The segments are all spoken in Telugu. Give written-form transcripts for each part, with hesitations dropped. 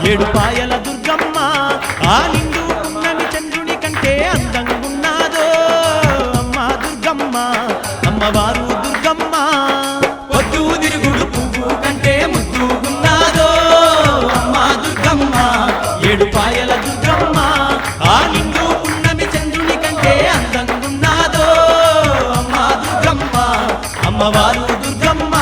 ఏడుపాయల దుర్గమ్మ ఆ నిండు పున్నమి చంద్రుని కంటే అందంగున్నాదో అమ్మా దుర్గమ్మ అమ్మవారు దుర్గమ్మ పొద్దు తిరుగుడు పువ్వు కంటే ముద్దుగున్నాదో అమ్మా దుర్గమ్మ ఏడుపాయల దుర్గమ్మ ఆ నిండు పున్నమి చంద్రుని కంటే అందంగున్నాదో అమ్మా దుర్గమ్మ అమ్మవారు దుర్గమ్మ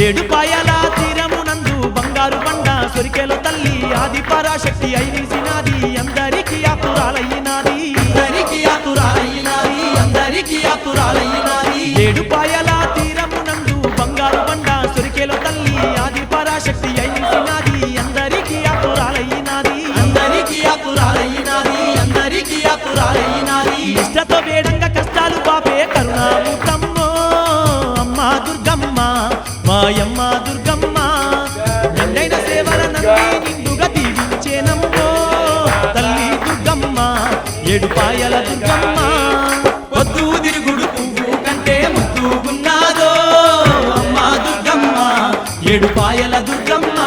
ఏడుపాయల తీరమునందు బంగారు బండ సొరికెల తల్లి ఆది పరాశక్తి అయినిసినాది అందరికీ ఆతురాలయ్యినాది ఏడుపాయల తీరమునందు బంగారు బండ సొరికెల తల్లి ఆది పరాశక్తి అయినిసినాది అందరికీ ఆతురాలయ్యినాది ఇష్టతో వేడంగా కష్టాలు పాపే కరుణామూర్తమ్మో అమ్మా దుర్గమ్మ మాయమ్మ దుర్గమ్మ నిండైన సేవల నంది నిండుగా దీవించేనమ్మో తల్లి దుర్గమ్మ ఏడుపాయల దుర్గమ్మ పొద్దు తిరుగుడు పువ్వు కంటే ముద్దుగున్నాదో అమ్మా దుర్గమ్మ ఏడుపాయల దుర్గమ్మ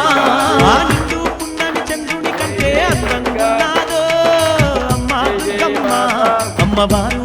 ఆ నిండు పున్నమి చంద్రుని కంటే అందంగున్నాదో అమ్మా దుర్గమ్మ అమ్మవారు